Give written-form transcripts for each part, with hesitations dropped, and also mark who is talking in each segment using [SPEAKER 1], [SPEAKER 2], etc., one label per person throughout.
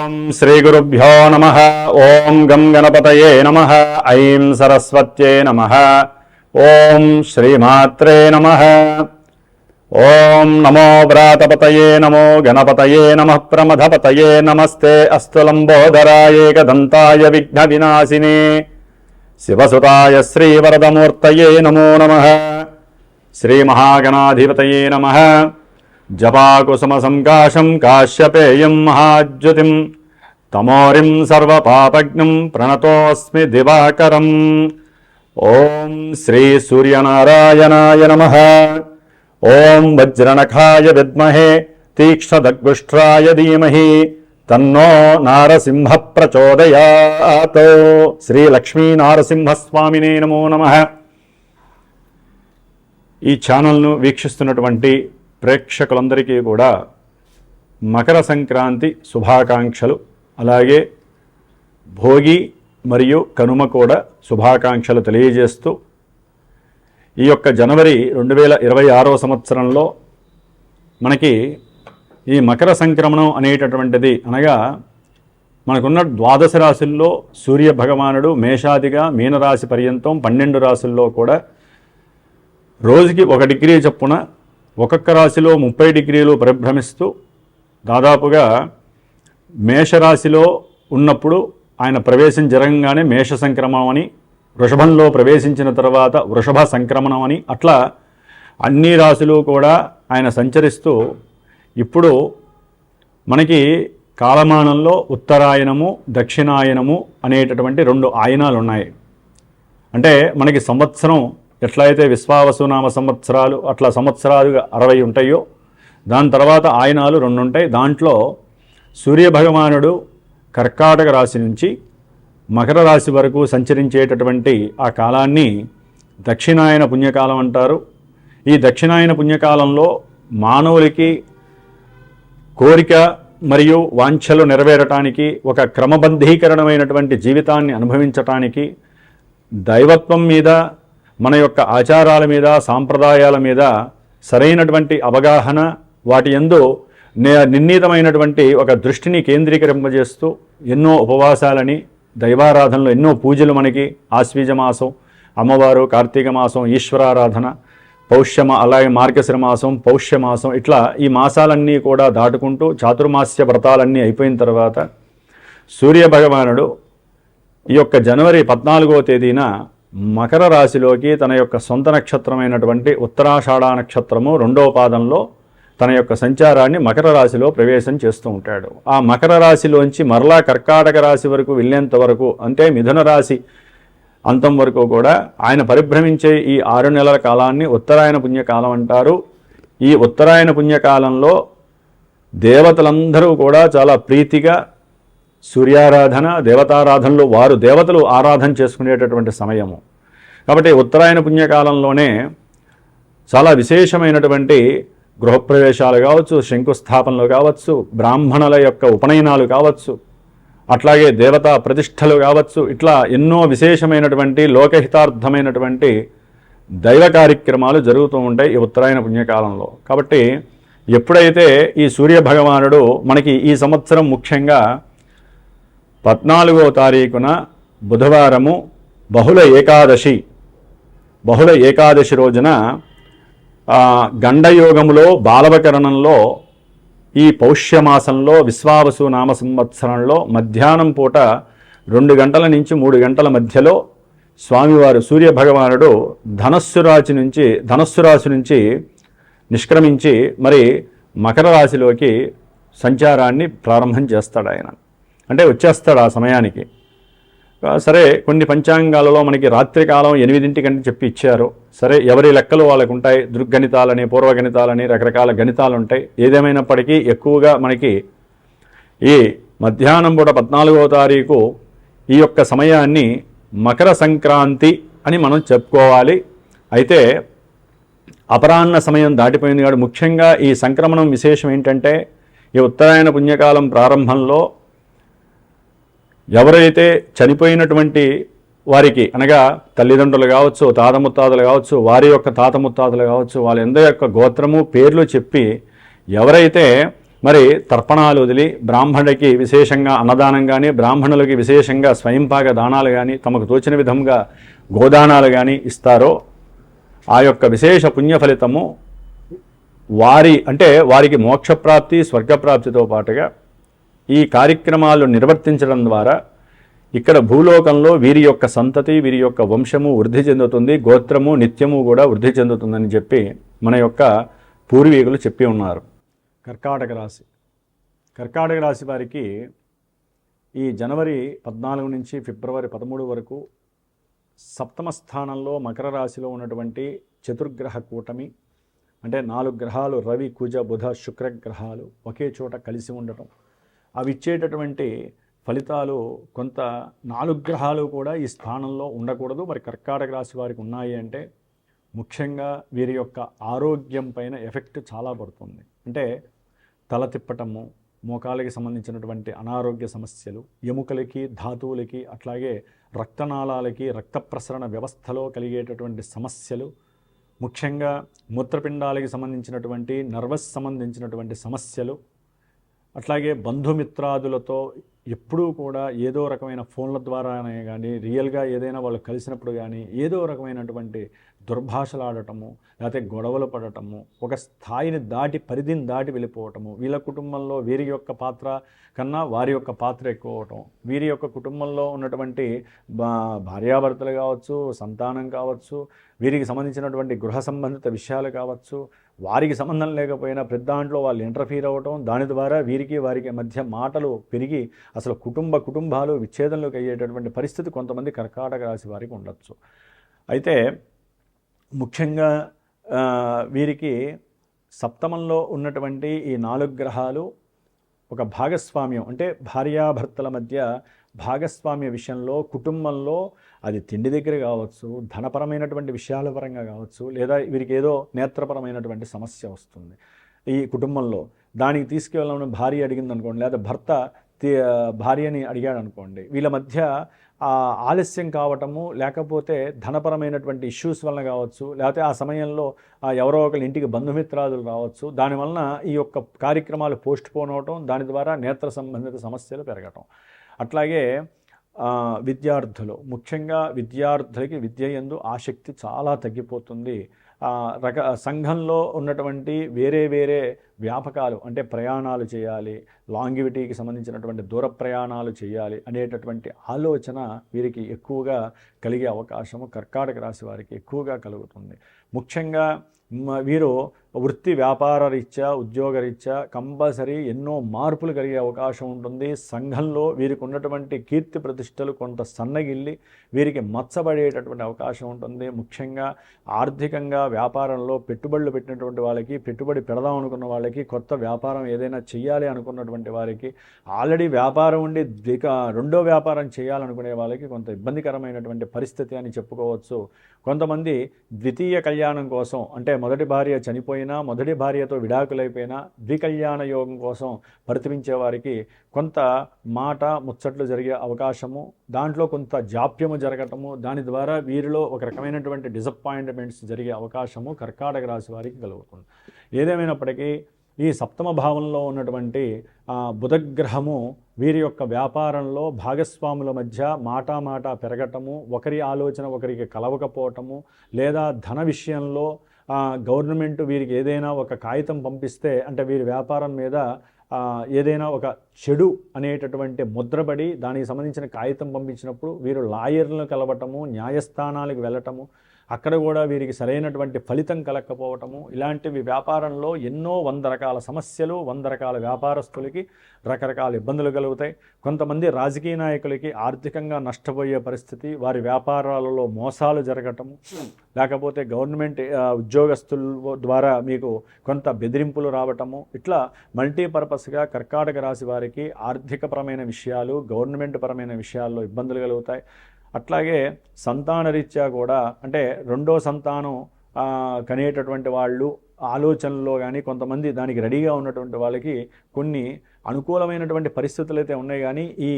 [SPEAKER 1] ఓం శ్రీ గురుభ్యో నమః. ఓం గం గణపతయే నమః. ఐం సరస్వత్యై నమః. ఓం శ్రీమాత్రే నమః. ఓం నమో వ్రాతపతయే నమో గణపతయే నమః. ప్రమథపతయే నమస్తే అస్తు లంబోదరాయ ఏకదంతాయ విఘ్న వినాశినే శివసుతాయ శ్రీవరదమూర్తయే నమో నమః. శ్రీ మహాగణాధిపతయే నమః. జపాకుసుమ సంకాశం కాశ్యపేయం మహాజ్యుతిం తమోరిం సర్వపాపజ్ఞం ప్రణతోస్మి దివాకరం. ఓం శ్రీ సూర్యనారాయణాయ నమః. ఓం వజ్రనఖాయ విద్మహే తీక్ష్ణదగ్గుష్ట్రాయ ధీమహి తన్నో నారసింహ ప్రచోదయాత్. శ్రీ లక్ష్మీ నారసింహస్వామినే నమో నమః. ఈ ఛానల్ను వీక్షిస్తున్నటువంటి ప్రేక్షకులందరికీ కూడా మకర సంక్రాంతి శుభాకాంక్షలు, అలాగే భోగి మరియు కనుమ కూడా శుభాకాంక్షలు తెలియజేస్తూ ఈ యొక్క జనవరి 2026వ సంవత్సరంలో మనకి ఈ మకర సంక్రమణం అనేటటువంటిది అనగా మనకున్న ద్వాదశ రాశుల్లో సూర్య భగవానుడు మేషాదిగా మీనరాశి పర్యంతం 12 రాశుల్లో కూడా రోజుకి 1 డిగ్రీ చొప్పున ఒక్కొక్క రాశిలో 30 డిగ్రీలు పరిభ్రమిస్తూ దాదాపుగా మేషరాశిలో ఉన్నప్పుడు ఆయన ప్రవేశం జరగంగానే మేష సంక్రమణం అని, వృషభంలో ప్రవేశించిన తర్వాత వృషభ సంక్రమణం అని, అట్లా అన్ని రాశులు కూడా ఆయన సంచరిస్తూ ఇప్పుడు మనకి కాలమానంలో ఉత్తరాయణము దక్షిణాయనము అనేటటువంటి 2 ఆయనాలు ఉన్నాయి. అంటే మనకి సంవత్సరం ఎట్లయితే విశ్వావసునామ సంవత్సరాలు అట్లా సంవత్సరాలుగా 60 ఉంటాయో దాని తర్వాత ఆయనాలు 2 ఉంటాయి. దాంట్లో సూర్యభగవానుడు కర్కాటక రాశి నుంచి మకర రాశి వరకు సంచరించేటటువంటి ఆ కాలాన్ని దక్షిణాయన పుణ్యకాలం అంటారు. ఈ దక్షిణాయన పుణ్యకాలంలో మానవులకి కోరిక మరియు వాంఛలు నెరవేరటానికి, ఒక క్రమబద్ధీకరణమైనటువంటి జీవితాన్ని అనుభవించటానికి, దైవత్వం మీద మన యొక్క ఆచారాల మీద సాంప్రదాయాల మీద సరైనటువంటి అవగాహన, వాటి యందు నిర్ణీతమైనటువంటి ఒక దృష్టిని కేంద్రీకరింపజేస్తూ ఎన్నో ఉపవాసాలని, దైవారాధనలు, ఎన్నో పూజలు మనకి ఆశ్వీజ మాసం, అమ్మవారు, కార్తీక మాసం, ఈశ్వరారాధన, అలాగే మార్గశిర మాసం, పౌష్యమాసం, ఇట్లా ఈ మాసాలన్నీ కూడా దాటుకుంటూ చాతుర్మాస్య వ్రతాలన్నీ అయిపోయిన తర్వాత సూర్యభగవానుడు ఈ యొక్క జనవరి 14వ తేదీన మకర రాశిలోకి తన యొక్క సొంత నక్షత్రమైనటువంటి ఉత్తరాషాఢ నక్షత్రము 2వ పాదంలో తన యొక్క సంచారాన్ని మకర రాశిలో ప్రవేశం చేస్తూ ఉంటాడు. ఆ మకర రాశిలోంచి మరలా కర్కాటక రాశి వరకు వెళ్ళేంత వరకు, అంటే మిథున రాశి అంతం వరకు కూడా ఆయన పరిభ్రమించే ఈ 6 నెలల కాలాన్ని ఉత్తరాయణ పుణ్యకాలం అంటారు. ఈ ఉత్తరాయణ పుణ్యకాలంలో దేవతలందరూ కూడా చాలా ప్రీతిగా సూర్యారాధన, దేవతారాధనలు, వారు దేవతలు ఆరాధన చేసుకునేటటువంటి సమయము. కాబట్టి ఉత్తరాయణ పుణ్యకాలంలోనే చాలా విశేషమైనటువంటి గృహప్రవేశాలు కావచ్చు, శంకుస్థాపనలు కావచ్చు, బ్రాహ్మణుల యొక్క ఉపనయనాలు కావచ్చు, అట్లాగే దేవతా ప్రతిష్టలు కావచ్చు, ఇట్లా ఎన్నో విశేషమైనటువంటి లోకహితార్థమైనటువంటి దైవ కార్యక్రమాలు జరుగుతూ ఉంటాయి ఈ ఉత్తరాయణ పుణ్యకాలంలో. కాబట్టి ఎప్పుడైతే ఈ సూర్యభగవానుడు మనకి ఈ సంవత్సరం ముఖ్యంగా 14వ తారీఖున బుధవారము బహుళ ఏకాదశి రోజున గండయోగములో బాలవకరణంలో ఈ పౌష్యమాసంలో విశ్వావసు నామ సంవత్సరంలో మధ్యాహ్నం పూట 2 గంటల నుంచి 3 గంటల మధ్యలో స్వామివారు సూర్యభగవానుడు ధనస్సు రాశి నుంచి నిష్క్రమించి మరి మకర రాశిలోకి సంచారాన్ని ప్రారంభం చేస్తాడు. ఆయన అంటే వచ్చేస్తాడు ఆ సమయానికి. సరే, కొన్ని పంచాంగాలలో మనకి రాత్రికాలం 8 చెప్పి ఇచ్చారు. సరే, ఎవరి లెక్కలు వాళ్ళకు ఉంటాయి. దృగ్గణితాలని, పూర్వగణితాలని, రకరకాల గణితాలు ఉంటాయి. ఏదేమైనప్పటికీ ఎక్కువగా మనకి ఈ మధ్యాహ్నం పూట 14వ తారీఖు ఈ యొక్క సమయాన్ని మకర సంక్రాంతి అని మనం చెప్పుకోవాలి. అయితే అపరాహ్న సమయం దాటిపోయింది కాబట్టి ముఖ్యంగా ఈ సంక్రమణం విశేషం ఏంటంటే ఈ ఉత్తరాయణ పుణ్యకాలం ప్రారంభంలో ఎవరైతే చనిపోయినటువంటి వారికి అనగా తల్లిదండ్రులు కావచ్చు, తాత ముత్తాతలు కావచ్చు, వారి యొక్క తాత ముత్తాతలు కావచ్చు, వాళ్ళందరి యొక్క గోత్రము పేర్లు చెప్పి ఎవరైతే మరి తర్పణాలు వదిలి బ్రాహ్మణుడికి విశేషంగా అన్నదానం కానీ, బ్రాహ్మణులకి విశేషంగా స్వయంపాక దానాలు కానీ, తమకు తోచిన విధంగా గోదానాలు కానీ ఇస్తారో ఆ యొక్క విశేష పుణ్య ఫలితము వారికి మోక్షప్రాప్తి, స్వర్గప్రాప్తితో పాటుగా ఈ కార్యక్రమాలు నిర్వర్తించడం ద్వారా ఇక్కడ భూలోకంలో వీరి యొక్క సంతతి, వీరి యొక్క వంశము వృద్ధి చెందుతుంది, గోత్రము నిత్యము కూడా వృద్ధి చెందుతుందని చెప్పి మన యొక్క పూర్వీకులు చెప్పి ఉన్నారు. కర్కాటక రాశి వారికి ఈ జనవరి 14 నుంచి ఫిబ్రవరి 13 వరకు సప్తమ స్థానంలో మకర రాశిలో ఉన్నటువంటి చతుర్గ్రహ కూటమి, అంటే 4 గ్రహాలు రవి, కుజ, బుధ, శుక్ర గ్రహాలు ఒకే చోట కలిసి ఉండటం, అవి ఇచ్చేటటువంటి ఫలితాలు కొంత 4 గ్రహాలు కూడా ఈ స్థానంలో ఉండకూడదు. మరి కర్కాటక రాశి వారికి ఉన్నాయి అంటే ముఖ్యంగా వీరి యొక్క ఆరోగ్యం పైన ఎఫెక్ట్ చాలా పడుతుంది. అంటే తల తిప్పటము, మోకాలకి సంబంధించినటువంటి అనారోగ్య సమస్యలు, ఎముకలకి, ధాతువులకి, అట్లాగే రక్తనాళాలకి, రక్త ప్రసరణ వ్యవస్థలో కలిగేటటువంటి సమస్యలు, ముఖ్యంగా మూత్రపిండాలకి సంబంధించినటువంటి నర్వస్ సంబంధించినటువంటి సమస్యలు, అట్లాగే బంధుమిత్రాదులతో ఎప్పుడూ కూడా ఏదో రకమైన ఫోన్ల ద్వారానే కానీ, రియల్గా ఏదైనా వాళ్ళు కలిసినప్పుడు కానీ ఏదో రకమైనటువంటి దుర్భాషలాడటము, లేకపోతే గొడవలు పడటము, ఒక స్థాయిని దాటి పరిధిని దాటి వెళ్ళిపోవటము, వీళ్ళ కుటుంబంలో వీరి యొక్క పాత్ర కన్నా వారి యొక్క పాత్ర ఎక్కువ అవటం, వీరి యొక్క కుటుంబంలో ఉన్నటువంటి భార్యాభర్తలు కావచ్చు, సంతానం కావచ్చు, వీరికి సంబంధించినటువంటి గృహ సంబంధిత విషయాలు కావచ్చు, వారికి సంబంధం లేకపోయినా ప్రతి దాంట్లో వాళ్ళు ఇంటర్ఫీర్ అవ్వటం, దాని ద్వారా వీరికి వారికి మధ్య మాటలు పెరిగి అసలు కుటుంబాలు విచ్ఛేదంలోకి అయ్యేటటువంటి పరిస్థితి కొంతమంది కర్కాటక రాశి వారికి ఉండొచ్చు. అయితే ముఖ్యంగా వీరికి సప్తమంలో ఉన్నటువంటి ఈ 4 గ్రహాలు ఒక భాగస్వామ్యం, అంటే భార్యాభర్తల మధ్య భాగస్వామ్య విషయంలో, కుటుంబంలో, అది తిండి దగ్గర కావచ్చు, ధనపరమైనటువంటి విషయాల పరంగా కావచ్చు, లేదా వీరికి ఏదో నేత్రపరమైనటువంటి సమస్య వస్తుంది ఈ కుటుంబంలో, దానికి తీసుకెళ్ళాలని భార్య అడిగింది అనుకోండి, లేదా భర్త భార్యని అడిగాడు అనుకోండి, వీళ్ళ మధ్య ఆలస్యం కావటము, లేకపోతే ధనపరమైనటువంటి ఇష్యూస్ వలన కావచ్చు, లేకపోతే ఆ సమయంలో ఎవరో ఒకరి ఇంటికి బంధుమిత్రాదులు రావచ్చు, దానివలన ఈ యొక్క కార్యక్రమాలు పోస్ట్ పోన్ అవటం, దాని ద్వారా నేత్ర సంబంధిత సమస్యలు పెరగటం. అట్లాగే విద్యార్థులు, ముఖ్యంగా విద్యార్థులకి విద్య యందు ఆసక్తి చాలా తగ్గిపోతుంది. సంఘంలో ఉన్నటువంటి వేరే వ్యాపకాలు, అంటే ప్రయాణాలు చేయాలి, లాంగివిటీకి సంబంధించినటువంటి దూర ప్రయాణాలు చేయాలి అనేటటువంటి ఆలోచన వీరికి ఎక్కువగా కలిగే అవకాశము కర్కాటక రాశి వారికి ఎక్కువగా కలుగుతుంది. ముఖ్యంగా వీరు వృత్తి వ్యాపార రీత్యా, ఉద్యోగరీత్యా కంపల్సరీ ఎన్నో మార్పులు కలిగే అవకాశం ఉంటుంది. సంఘంలో వీరికి ఉన్నటువంటి కీర్తి ప్రతిష్టలు కొంత సన్నగిల్లి వీరికి మచ్చబడేటటువంటి అవకాశం ఉంటుంది. ముఖ్యంగా ఆర్థికంగా వ్యాపారంలో పెట్టుబడులు పెట్టినటువంటి వాళ్ళకి, పెట్టుబడి పెడదాం అనుకున్న వాళ్ళకి, కొత్త వ్యాపారం ఏదైనా చేయాలి అనుకున్నటువంటి వారికి, ఆల్రెడీ వ్యాపారం ఉండి రెండో వ్యాపారం చేయాలనుకునే వాళ్ళకి కొంత ఇబ్బందికరమైనటువంటి పరిస్థితి అని చెప్పుకోవచ్చు. కొంతమంది ద్వితీయ కళ్యాణం కోసం, అంటే మొదటి భార్య చనిపోయినా, మొదటి భార్యతో విడాకులైపోయినా ద్వికళ్యాణ యోగం కోసం పరితపించే వారికి కొంత మాట ముచ్చట్లు జరిగే అవకాశము, దాంట్లో కొంత జాప్యము జరగటము, దాని ద్వారా వీరిలో ఒక రకమైనటువంటి డిసప్పాయింట్మెంట్స్ జరిగే అవకాశము కర్కాటక రాశి వారికి కలుగుతుంది. ఏదేమైనప్పటికీ ఈ సప్తమ భావంలో ఉన్నటువంటి బుధగ్రహము వీరి యొక్క వ్యాపారంలో భాగస్వాముల మధ్య మాట పెరగటము, ఒకరి ఆలోచన ఒకరికి కలవకపోవటము, లేదా ధన విషయంలో గవర్నమెంట్ వీరికి ఏదైనా ఒక కాగితం పంపిస్తే, అంటే వీరి వ్యాపారం మీద ఏదైనా ఒక చెడు అనేటటువంటి ముద్రపడి దానికి సంబంధించిన కాగితం పంపించినప్పుడు వీరు లాయర్లను కలవటము, న్యాయస్థానాలకు వెళ్ళటము, అక్కడ కూడా వీరికి సరైనటువంటి ఫలితం కలగకపోవటము, ఇలాంటివి వ్యాపారంలో ఎన్నో 100 రకాల సమస్యలు, 100 రకాల వ్యాపారస్తులకి రకరకాల ఇబ్బందులు కలుగుతాయి. కొంతమంది రాజకీయ నాయకులకి ఆర్థికంగా నష్టపోయే పరిస్థితి, వారి వ్యాపారాలలో మోసాలు జరగటము, లేకపోతే గవర్నమెంట్ ఉద్యోగస్తుల ద్వారా మీకు కొంత బెదిరింపులు రావటము, ఇట్లా మల్టీపర్పస్గా కర్కాటక రాశి వారికి ఆర్థికపరమైన విషయాలు, గవర్నమెంట్ పరమైన విషయాల్లో ఇబ్బందులు కలుగుతాయి. అట్లాగే సంతానరీత్యా కూడా, అంటే రెండో సంతానం కనేటటువంటి వాళ్ళు ఆలోచనలో కానీ, కొంతమంది దానికి రెడీగా ఉన్నటువంటి వాళ్ళకి కొన్ని అనుకూలమైనటువంటి పరిస్థితులు అయితే ఉన్నాయి. కానీ ఈ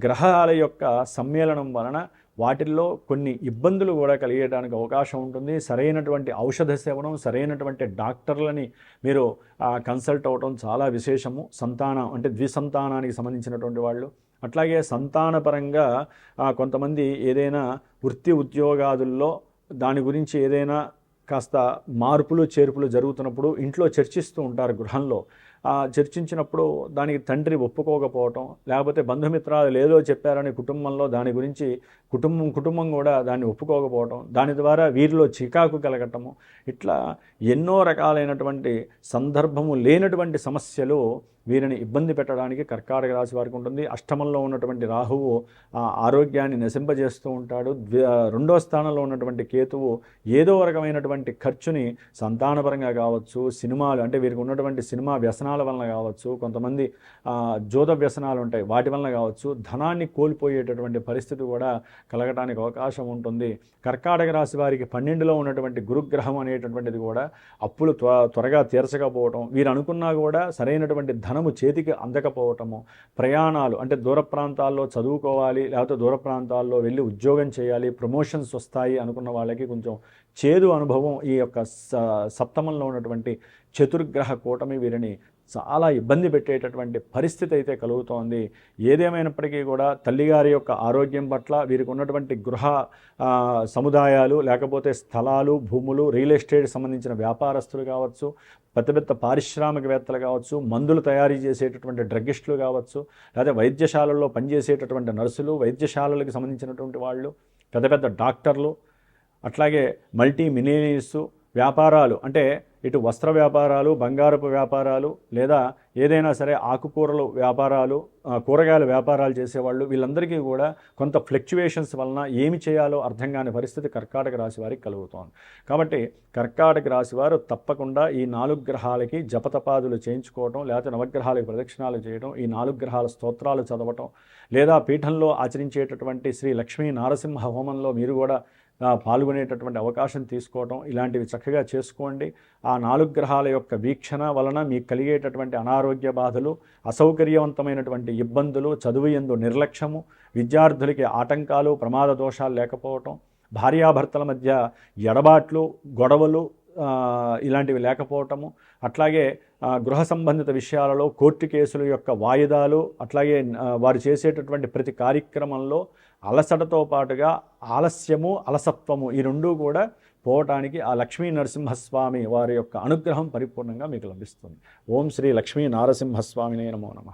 [SPEAKER 1] గ్రహాల యొక్క సమ్మేళనం వలన వాటిల్లో కొన్ని ఇబ్బందులు కూడా కలిగేయడానికి అవకాశం ఉంటుంది. సరైనటువంటి ఔషధ సేవనం, సరైనటువంటి డాక్టర్లని మీరు కన్సల్ట్ అవ్వడం చాలా విశేషము. సంతానం అంటే ద్విసంతానానికి సంబంధించినటువంటి వాళ్ళు, అట్లాగే సంతానపరంగా కొంతమంది ఏదైనా వృత్తి ఉద్యోగాదుల్లో దాని గురించి ఏదైనా కాస్త మార్పులు చేర్పులు జరుగుతున్నప్పుడు ఇంట్లో చర్చిస్తూ ఉంటారు గృహంలో. చర్చించినప్పుడు దానికి తండ్రి ఒప్పుకోకపోవటం, లేకపోతే బంధుమిత్రాలు ఏదో చెప్పారని కుటుంబంలో దాని గురించి కుటుంబం కూడా దాన్ని ఒప్పుకోకపోవటం, దాని ద్వారా వీరిలో చికాకు కలగటము, ఇట్లా ఎన్నో రకాలైనటువంటి సందర్భము లేనటువంటి సమస్యలు వీరిని ఇబ్బంది పెట్టడానికి కర్కాటక రాశి వారికి ఉంటుంది. అష్టమంలో ఉన్నటువంటి రాహువు ఆరోగ్యాన్ని నశింపజేస్తూ ఉంటాడు. రెండో స్థానంలో ఉన్నటువంటి కేతువు ఏదో రకమైనటువంటి ఖర్చుని సంతానపరంగా కావచ్చు, సినిమాలు అంటే వీరికి ఉన్నటువంటి సినిమా వ్యసనాల వలన కావచ్చు, కొంతమంది జోద వ్యసనాలు ఉంటాయి వాటి వలన కావచ్చు, ధనాన్ని కోల్పోయేటటువంటి పరిస్థితి కూడా కలగటానికి అవకాశం ఉంటుంది. కర్కాటక రాశి వారికి 12లో ఉన్నటువంటి గురుగ్రహం అనేటటువంటిది కూడా అప్పులు త్వరగా తీర్చకపోవటం, వీరు అనుకున్నా కూడా సరైనటువంటి ధనము చేతికి అందకపోవటము, ప్రయాణాలు అంటే దూర ప్రాంతాల్లో చదువుకోవాలి, లేకపోతే దూర ప్రాంతాల్లో వెళ్ళి ఉద్యోగం చేయాలి, ప్రమోషన్స్ వస్తాయి అనుకున్న వాళ్ళకి కొంచెం చేదు అనుభవం ఈ యొక్క సప్తమంలో ఉన్నటువంటి చతుర్గ్రహ కూటమి వీరిని చాలా ఇబ్బంది పెట్టేటటువంటి పరిస్థితి అయితే కలుగుతోంది. ఏదేమైనప్పటికీ కూడా తల్లిగారి యొక్క ఆరోగ్యం పట్ల వీరికి ఉన్నటువంటి గృహ సముదాయాలు, లేకపోతే స్థలాలు, భూములు, రియల్ ఎస్టేట్ సంబంధించిన వ్యాపారస్తులు కావచ్చు, పెద్ద పెద్ద పారిశ్రామికవేత్తలు కావచ్చు, మందులు తయారీ చేసేటటువంటి డ్రగ్గిస్టులు కావచ్చు, లేదా వైద్యశాలల్లో పనిచేసేటటువంటి నర్సులు, వైద్యశాలలకు సంబంధించినటువంటి వాళ్ళు, పెద్ద పెద్ద డాక్టర్లు, అట్లాగే మల్టీ మిలియనీర్సు, వ్యాపారాలు అంటే ఇటు వస్త్ర వ్యాపారాలు, బంగారపు వ్యాపారాలు, లేదా ఏదైనా సరే ఆకుకూరలు వ్యాపారాలు, కూరగాయల వ్యాపారాలు చేసేవాళ్ళు, వీళ్ళందరికీ కూడా కొంత ఫ్లక్చువేషన్స్ వలన ఏమి చేయాలో అర్థం కాని పరిస్థితి కర్కాటక రాశి వారికి కలుగుతోంది. కాబట్టి కర్కాటక రాశి వారు తప్పకుండా ఈ 4 గ్రహాలకి జపతపాదులు చేయించుకోవటం, లేకపోతే నవగ్రహాలకు ప్రదక్షిణాలు చేయడం, ఈ 4 గ్రహాల స్తోత్రాలు చదవటం, లేదా పీఠంలో ఆచరించేటటువంటి శ్రీ లక్ష్మీ నారసింహ హోమంలో మీరు కూడా పాల్గొనేటటువంటి అవకాశం తీసుకోవటం, ఇలాంటివి చక్కగా చేసుకోండి. ఆ 4 గ్రహాల యొక్క వీక్షణ వలన మీకు కలిగేటటువంటి అనారోగ్య బాధలు, అసౌకర్యవంతమైనటువంటి ఇబ్బందులు, చదువు యందు నిర్లక్ష్యము, విద్యార్థులకి ఆటంకాలు, ప్రమాద దోషాలు లేకపోవటం, భార్యాభర్తల మధ్య ఎడబాట్లు, గొడవలు ఇలాంటివి లేకపోవటము, అట్లాగే గృహ సంబంధిత విషయాలలో కోర్టు కేసుల యొక్క వాయిదాలు, అట్లాగే వారు చేసేటటువంటి ప్రతి కార్యక్రమంలో అలసటతో పాటుగా ఆలస్యము, అలసత్వము ఈ రెండూ కూడా పోవటానికి ఆ లక్ష్మీ నరసింహస్వామి వారి యొక్క అనుగ్రహం పరిపూర్ణంగా మీకు లభిస్తుంది. ఓం శ్రీ లక్ష్మీ నారసింహస్వామినే నమో నమః.